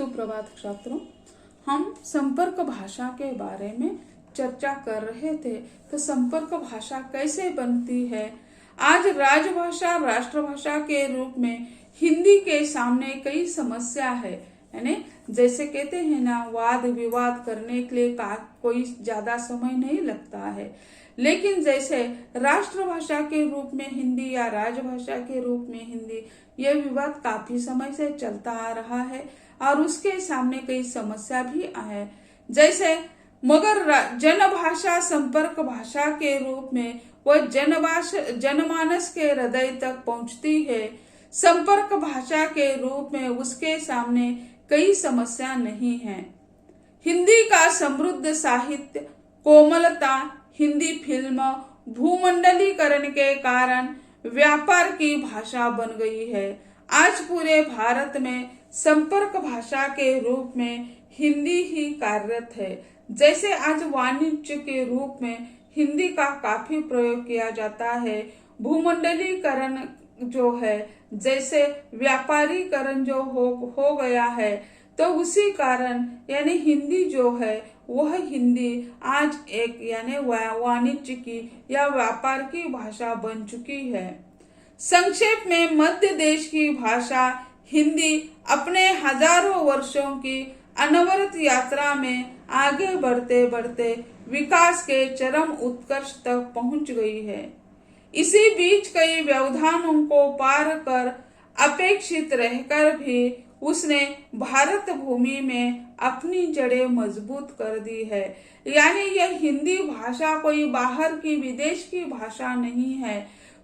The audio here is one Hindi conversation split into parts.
सुप्रभात छात्रों। हम संपर्क भाषा के बारे में चर्चा कर रहे थे। तो संपर्क भाषा कैसे बनती है? आज राजभाषा राष्ट्रभाषा के रूप में हिंदी के सामने कई समस्या है। यानी जैसे कहते हैं ना, वाद विवाद करने के लिए कोई ज्यादा समय नहीं लगता है, लेकिन जैसे राष्ट्रभाषा के रूप में हिंदी या राजभाषा के रूप में हिंदी, यह विवाद काफी समय से चलता आ रहा है और उसके सामने कई समस्या भी आए। जैसे मगर जनभाषा संपर्क भाषा के रूप में वह जनमानस के हृदय तक पहुंचती है। संपर्क भाषा के रूप में उसके सामने कई समस्या नहीं है। हिंदी का समृद्ध साहित्य, कोमलता, हिंदी फिल्म, भूमंडलीकरण के कारण व्यापार की भाषा बन गई है। आज पूरे भारत में संपर्क भाषा के रूप में हिंदी ही कार्यरत है। जैसे आज वाणिज्य के रूप में हिंदी का काफी प्रयोग किया जाता है। भूमंडलीकरण जो है, जैसे व्यापारीकरण जो हो गया है, तो उसी कारण यानी हिंदी जो है वह हिंदी आज एक यानी वाणिज्य की या व्यापार की भाषा बन चुकी है। संक्षेप में मध्य देश की भाषा हिंदी अपने हजारों वर्षों की अनवरत यात्रा में आगे बढ़ते बढ़ते विकास के चरम उत्कर्ष तक पहुंच गई है। इसी बीच कई व्यवधानों को पार कर अपेक्षित रहकर भी उसने भारत भूमि में अपनी जड़ें मजबूत कर दी है। यानी यह हिंदी भाषा कोई बाहर की विदेश की भाषा नहीं है,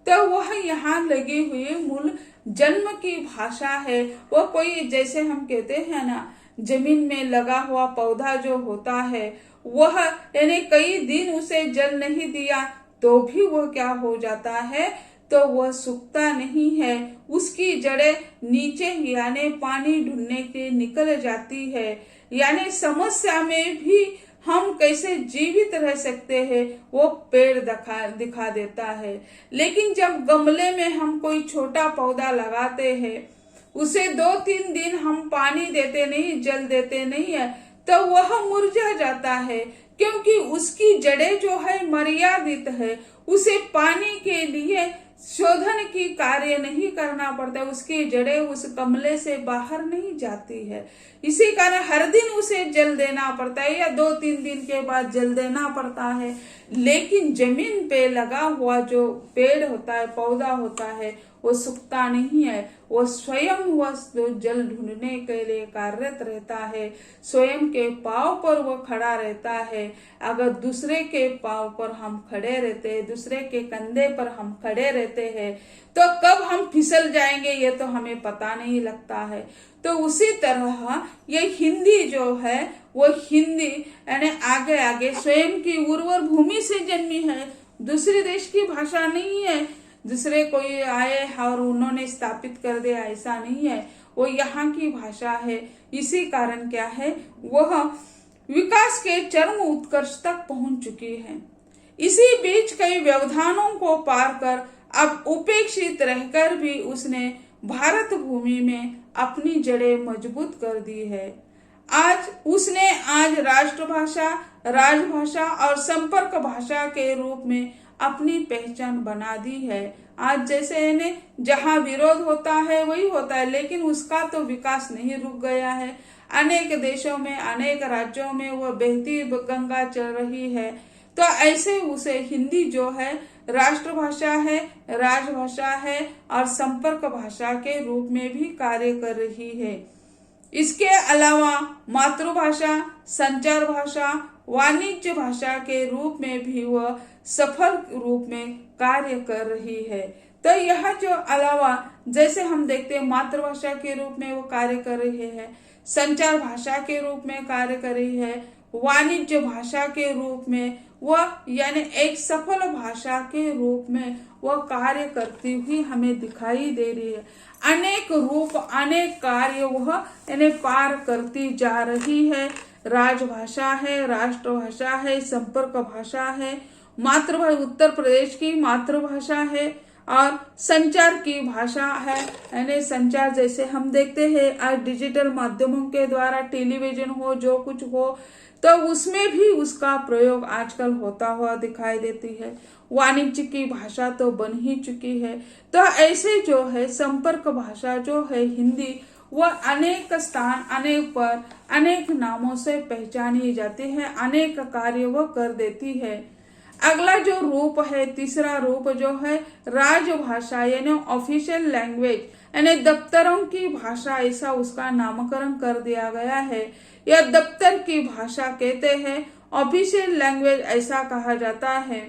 तो वह यहाँ लगी हुई मूल जन्म की भाषा है। वह कोई, जैसे हम कहते हैं ना, जमीन में लगा हुआ पौधा जो होता है, वह यानी कई दिन उसे जल नहीं दिया तो भी वह क्या हो जाता है, तो वह सूखता नहीं है। उसकी जड़ें नीचे यानी पानी ढूंढने के निकल जाती है। यानी समस्या में भी हम कैसे जीवित रह सकते हैं वो पेड़ दिखा देता है। लेकिन जब गमले में हम कोई छोटा पौधा लगाते हैं, उसे 2-3 दिन हम पानी देते नहीं, जल देते नहीं है, तो वह मुरझा जाता है, क्योंकि उसकी जड़ें जो है मर्यादित है। उसे पानी के लिए शोधन की कार्य नहीं करना पड़ता, उसकी जड़ें उस गमले से बाहर नहीं जाती है। इसी कारण हर दिन उसे जल देना पड़ता है या 2-3 दिन के बाद जल देना पड़ता है। लेकिन जमीन पे लगा हुआ जो पेड़ होता है, पौधा होता है, वो सूखता नहीं है। वो स्वयं वह जल ढूंढने के लिए कार्यरत रहता है। स्वयं के पांव पर वो खड़ा रहता है। अगर दूसरे के पांव पर हम खड़े रहते हैं, दूसरे के कंधे पर हम खड़े रहते हैं, तो कब हम फिसल जाएंगे ये तो हमें पता नहीं लगता है। तो उसी तरह ये हिंदी जो है वो हिंदी यानी आगे आगे स्वयं की उर्वर भूमि से जन्मी है। दूसरे देश की भाषा नहीं है, दूसरे कोई आए और उन्होंने स्थापित कर दिया, ऐसा नहीं है। वो यहाँ की भाषा है। इसी कारण क्या है, वह विकास के चरम उत्कर्ष तक पहुंच चुकी है। इसी बीच कई व्यवधानों को पार कर अब उपेक्षित रहकर भी उसने भारत भूमि में अपनी जड़ें मजबूत कर दी है। आज राष्ट्रभाषा, राजभाषा और संपर्क भाषा के रूप में अपनी पहचान बना दी है। आज जैसे जहाँ विरोध होता है वही होता है, लेकिन उसका तो विकास नहीं रुक गया है। अनेक देशों में, अनेक राज्यों में वह बहती गंगा चल रही है। तो ऐसे उसे हिंदी जो है राष्ट्रभाषा है, राजभाषा है और संपर्क भाषा के रूप में भी कार्य कर रही है। इसके अलावा मातृभाषा, संचार भाषा, वाणिज्य भाषा के रूप में भी वह सफल रूप में कार्य कर रही है। तो यह जो अलावा जैसे हम देखते हैं, मातृभाषा के रूप में वो कार्य कर रही है, संचार भाषा के रूप में कार्य कर रही है, वाणिज्य भाषा के रूप में वह यानी एक सफल भाषा के रूप में वह कार्य करती हुई हमें दिखाई दे रही है। अनेक रूप, अनेक कार्य वह यानी पार करती जा रही है। राजभाषा है, राष्ट्रभाषा है, संपर्क भाषा है, मातृभाषा उत्तर प्रदेश की मातृभाषा है और संचार की भाषा है। यानी संचार जैसे हम देखते हैं आज डिजिटल माध्यमों के द्वारा, टेलीविजन हो, जो कुछ हो, तो उसमें भी उसका प्रयोग आजकल होता हुआ दिखाई देती है। वाणिज्य की भाषा तो बन ही चुकी है। तो ऐसे जो है संपर्क भाषा जो है हिंदी, वह अनेक स्थान, अनेक पर, अनेक नामों से पहचानी जाती है, अनेक कार्य वह कर देती है। अगला जो रूप है, तीसरा रूप जो है राजभाषा यानी ऑफिशियल लैंग्वेज, यानी दफ्तरों की भाषा, ऐसा उसका नामकरण कर दिया गया है। यह दफ्तर की भाषा कहते हैं, ऑफिशियल लैंग्वेज ऐसा कहा जाता है।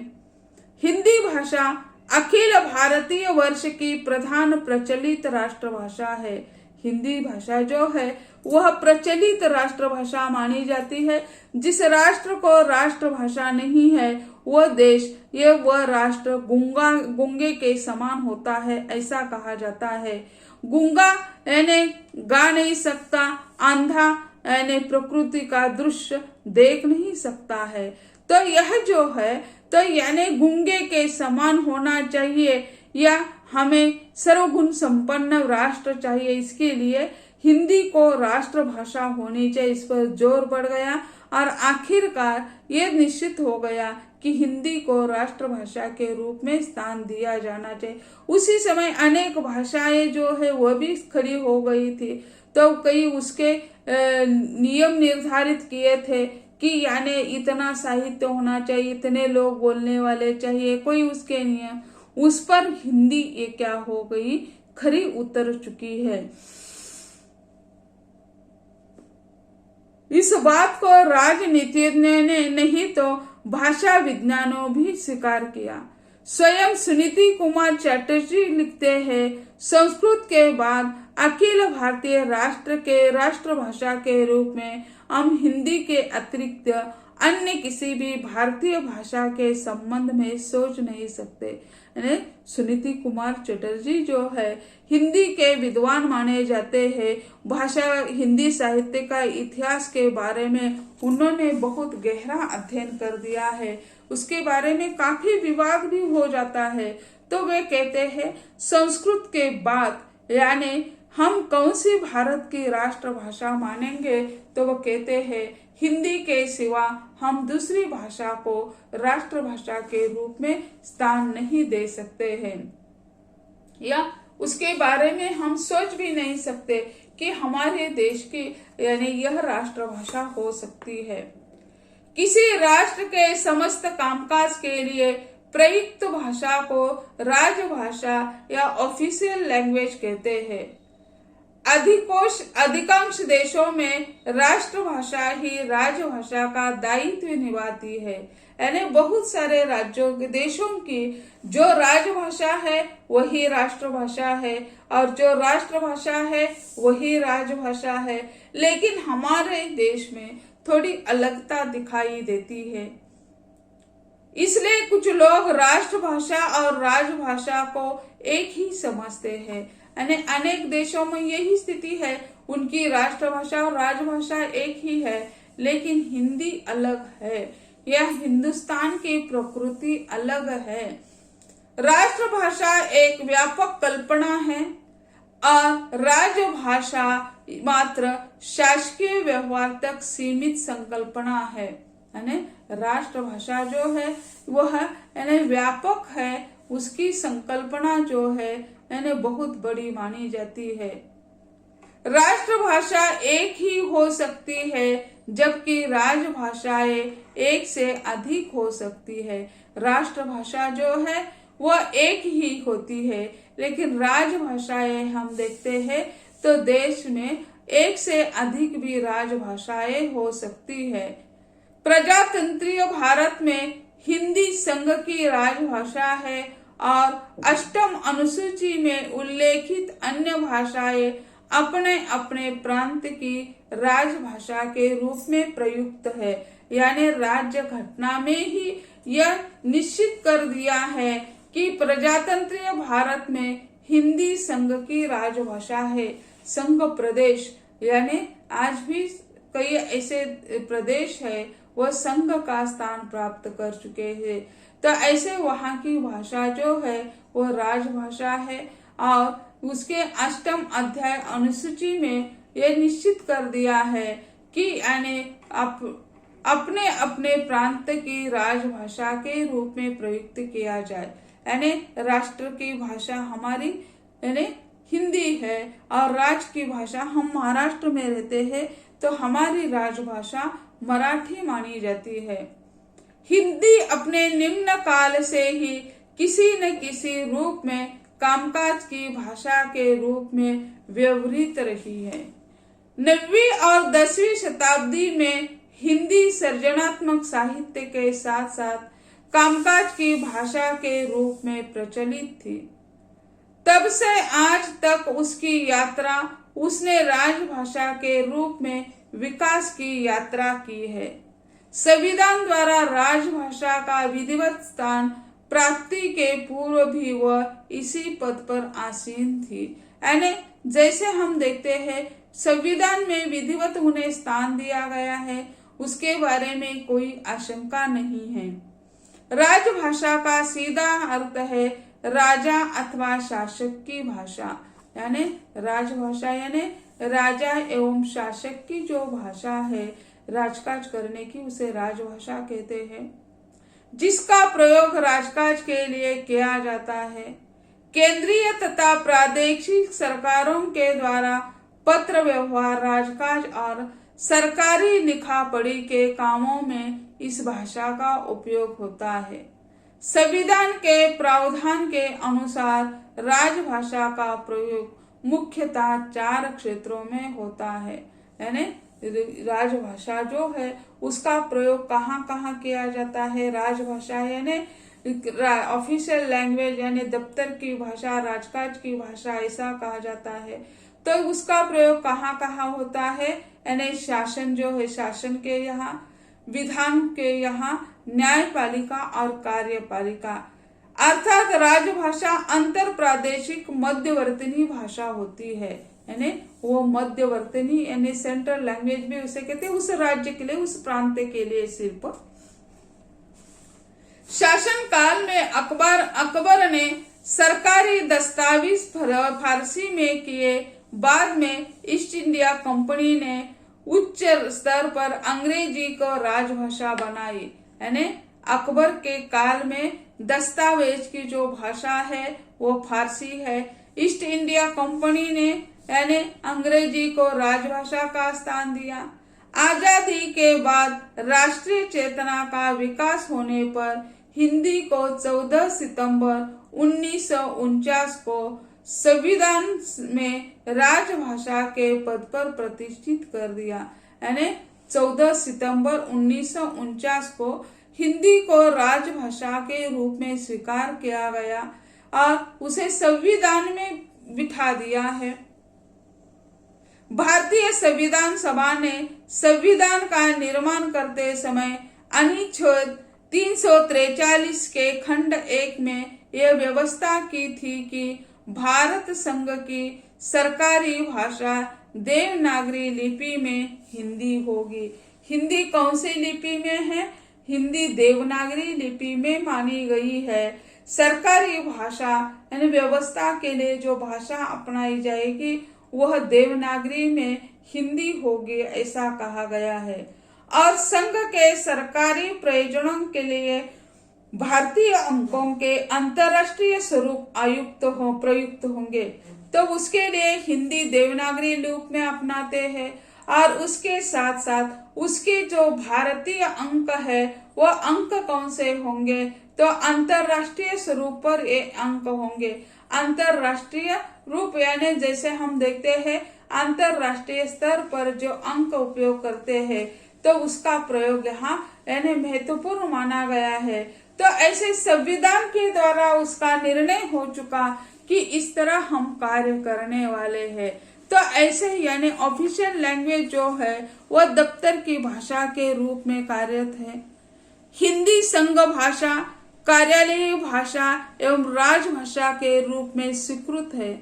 हिंदी भाषा अखिल भारतीय वर्ष की प्रधान प्रचलित राष्ट्रभाषा है। हिंदी भाषा जो है वह प्रचलित राष्ट्रभाषा मानी जाती है। जिस राष्ट्र को राष्ट्रभाषा नहीं है वह देश, वह राष्ट्र गूंगे के समान होता है, ऐसा कहा जाता है। गूंगा यानी गा नहीं सकता, अंधा यानी प्रकृति का दृश्य देख नहीं सकता है। तो यह जो है तो यानी गूंगे के समान होना चाहिए, या हमें सर्वगुण संपन्न राष्ट्र चाहिए। इसके लिए हिंदी को राष्ट्रभाषा होनी चाहिए, इस पर जोर बढ़ गया और आखिरकार ये निश्चित हो गया कि हिंदी को राष्ट्रभाषा के रूप में स्थान दिया जाना चाहिए। उसी समय अनेक भाषाएं जो है वह भी खड़ी हो गई थी, तो कई उसके नियम निर्धारित किए थे कि यानी इतना साहित्य होना चाहिए, इतने लोग बोलने वाले चाहिए, कोई उसके नियम, उस पर हिंदी ये क्या हो गई, खरी उतर चुकी है। इस बात को राजनीतिज्ञों ने नहीं तो भाषा विज्ञानों भी स्वीकार किया। स्वयं सुनीति कुमार चटर्जी लिखते हैं, संस्कृत के बाद अखिल भारतीय राष्ट्र के राष्ट्रभाषा के रूप में हम हिंदी के अतिरिक्त अन्य किसी भी भारतीय भाषा के संबंध में सोच नहीं सकते। सुनीति कुमार चटर्जी जो है हिंदी के विद्वान माने जाते हैं। भाषा, हिंदी साहित्य का इतिहास के बारे में उन्होंने बहुत गहरा अध्ययन कर दिया है, उसके बारे में काफी विवाद भी हो जाता है। तो वे कहते हैं संस्कृत के बाद यानी हम कौन सी भारत की राष्ट्रभाषा मानेंगे, तो वो कहते हैं हिंदी के सिवा हम दूसरी भाषा को राष्ट्रभाषा के रूप में स्थान नहीं दे सकते हैं, या उसके बारे में हम सोच भी नहीं सकते कि हमारे देश की यानी यह राष्ट्रभाषा हो सकती है। किसी राष्ट्र के समस्त कामकाज के लिए प्रयुक्त भाषा को राजभाषा या ऑफिशियल लैंग्वेज कहते हैं। अधिकांश देशों में राष्ट्रभाषा ही राजभाषा का दायित्व निभाती है। यानी बहुत सारे राज्यों देशों की जो राजभाषा है वही राष्ट्रभाषा है, और जो राष्ट्रभाषा है वही राजभाषा है। लेकिन हमारे देश में थोड़ी अलगता दिखाई देती है, इसलिए कुछ लोग राष्ट्रभाषा और राजभाषा को एक ही समझते हैं। यानी अनेक देशों में यही स्थिति है, उनकी राष्ट्रभाषा और राजभाषा एक ही है, लेकिन हिंदी अलग है, यह हिंदुस्तान की प्रकृति अलग है। राष्ट्रभाषा एक व्यापक कल्पना है और राजभाषा मात्र शासकीय व्यवहार तक सीमित संकल्पना है। यानी राष्ट्रभाषा जो है वह यानी व्यापक है, उसकी संकल्पना जो है यानी बहुत बड़ी मानी जाती है। राष्ट्रभाषा एक ही हो सकती है, जबकि राजभाषाएं एक से अधिक हो सकती है। राष्ट्रभाषा जो है वह एक ही होती है, लेकिन राजभाषाएं हम देखते हैं तो देश में एक से अधिक भी राजभाषाएं हो सकती है। प्रजातंत्रीय भारत में हिंदी संघ की राजभाषा है और 8वीं अनुसूची में उल्लेखित अन्य भाषाएं अपने अपने प्रांत की राजभाषा के रूप में प्रयुक्त है। यानी राज्य घटना में ही यह निश्चित कर दिया है कि प्रजातंत्रीय भारत में हिंदी संघ की राजभाषा है। संघ प्रदेश यानी आज भी कई ऐसे प्रदेश है वह संघ का स्थान प्राप्त कर चुके हैं। तो ऐसे वहाँ की भाषा जो है वह राजभाषा है और उसके 8वें अध्याय अनुसूची में यह निश्चित कर दिया है कि यानी अपने अपने प्रांत की राजभाषा के रूप में प्रयुक्त किया जाए। यानी राष्ट्र की भाषा हमारी यानी हिंदी है और राज्य की भाषा, हम महाराष्ट्र में रहते हैं तो हमारी राजभाषा मराठी मानी जाती है। हिंदी अपने निम्न काल से ही किसी न किसी रूप में कामकाज की भाषा के रूप में व्यवहृत रही है। 9वीं और 10वीं शताब्दी में हिंदी सृजनात्मक साहित्य के साथ साथ कामकाज की भाषा के रूप में प्रचलित थी। तब से आज तक उसकी यात्रा उसने राजभाषा के रूप में विकास की यात्रा की है। संविधान द्वारा राजभाषा का विधिवत स्थान प्राप्ति के पूर्व भी वह इसी पद पर आसीन थी। यानी जैसे हम देखते हैं संविधान में विधिवत उन्हें स्थान दिया गया है, उसके बारे में कोई आशंका नहीं है। राजभाषा का सीधा अर्थ है राजा अथवा शासक की भाषा। यानी राजभाषा यानी राजा एवं शासक की जो भाषा है राजकाज करने की, उसे राजभाषा कहते हैं, जिसका प्रयोग राजकाज के लिए किया जाता है। केंद्रीय तथा प्रादेशिक सरकारों के द्वारा पत्र व्यवहार, राजकाज और सरकारी लिखापढ़ी के कामों में इस भाषा का उपयोग होता है। संविधान के प्रावधान के अनुसार राजभाषा का प्रयोग मुख्यतः 4 क्षेत्रों में होता है। यानी राजभाषा जो है उसका प्रयोग कहाँ कहाँ किया जाता है। राजभाषा यानी ऑफिशियल लैंग्वेज यानी दफ्तर की भाषा, राजकाज की भाषा ऐसा कहा जाता है। तो उसका प्रयोग कहाँ कहाँ होता है, यानी शासन जो है शासन के यहाँ, विधान के यहाँ, न्यायपालिका और कार्यपालिका। अर्थात राजभाषा अंतर प्रादेशिक मध्यवर्ती भाषा होती है। यानी वो मध्यवर्ती यानी सेंट्रल लैंग्वेज भी उसे कहते हैं, उस राज्य के लिए, उस प्रांत के लिए सिर्फ। शासन काल में अकबर ने सरकारी दस्तावेज फारसी में किए। बाद में ईस्ट इंडिया कंपनी ने उच्च स्तर पर अंग्रेजी को राजभाषा बनाई। यानी अकबर के काल में दस्तावेज की जो भाषा है वो फारसी है। ईस्ट इंडिया कंपनी ने यानी अंग्रेजी को राजभाषा का स्थान दिया। आजादी के बाद राष्ट्रीय चेतना का विकास होने पर हिंदी को 14 सितंबर 1949 को संविधान में राजभाषा के पद पर प्रतिष्ठित कर दिया। यानी 14 सितंबर 1949 को हिंदी को राजभाषा के रूप में स्वीकार किया गया और उसे संविधान में बिठा दिया है। भारतीय संविधान सभा ने संविधान का निर्माण करते समय अनुच्छेद 343 के खंड 1 में यह व्यवस्था की थी कि भारत संघ की सरकारी भाषा देवनागरी लिपि में हिंदी होगी। हिंदी कौन सी लिपि में है? हिंदी देवनागरी लिपि में मानी गई है। सरकारी भाषा यानी व्यवस्था के लिए जो भाषा अपनाई जाएगी वह देवनागरी में हिंदी होगी, ऐसा कहा गया है। और संघ के सरकारी प्रयोजनों के लिए भारतीय अंकों के अंतरराष्ट्रीय स्वरूप प्रयुक्त होंगे, तो उसके लिए हिंदी देवनागरी रूप में अपनाते हैं। और उसके साथ साथ उसके जो भारतीय अंक है वह अंक कौन से होंगे? तो अंतरराष्ट्रीय स्वरूप पर ये अंक होंगे। अंतरराष्ट्रीय रूप यानी जैसे हम देखते हैं अंतरराष्ट्रीय स्तर पर जो अंक उपयोग करते हैं तो उसका प्रयोग यहाँ यानी महत्वपूर्ण माना गया है। तो ऐसे संविधान के द्वारा उसका निर्णय हो चुका कि इस तरह हम कार्य करने वाले हैं। तो ऐसे यानी ऑफिशियल लैंग्वेज जो है वह दफ्तर की भाषा के रूप में कार्यरत है। हिंदी संघ भाषा, कार्यालयीय भाषा एवं राजभाषा के रूप में स्वीकृत है।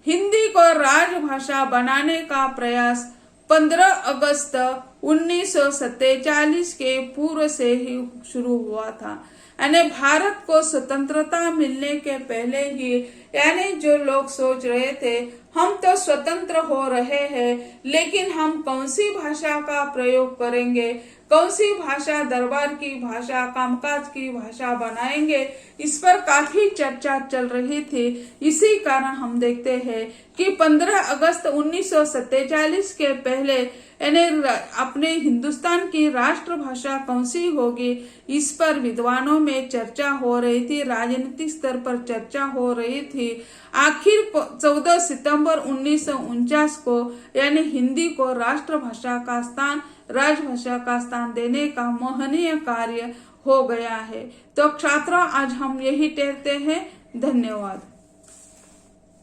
हिंदी को राजभाषा बनाने का प्रयास 15 अगस्त 1947 के पूर्व से ही शुरू हुआ था। यानी भारत को स्वतंत्रता मिलने के पहले ही यानी जो लोग सोच रहे थे हम तो स्वतंत्र हो रहे हैं, लेकिन हम कौन सी भाषा का प्रयोग करेंगे, कौन सी भाषा दरबार की भाषा, कामकाज की भाषा बनाएंगे, इस पर काफी चर्चा चल रही थी। इसी कारण हम देखते हैं कि 15 अगस्त 1947 के पहले यानी अपने हिंदुस्तान की राष्ट्रभाषा कौन सी होगी, इस पर विद्वानों में चर्चा हो रही थी, राजनीतिक स्तर पर चर्चा हो रही थी। आखिर 14 सितंबर 1949 को यानी हिंदी को राष्ट्रभाषा का स्थान, राजभाषा का स्थान देने का महनीय कार्य हो गया है। तो छात्रों, आज हम यही कहते हैं। धन्यवाद।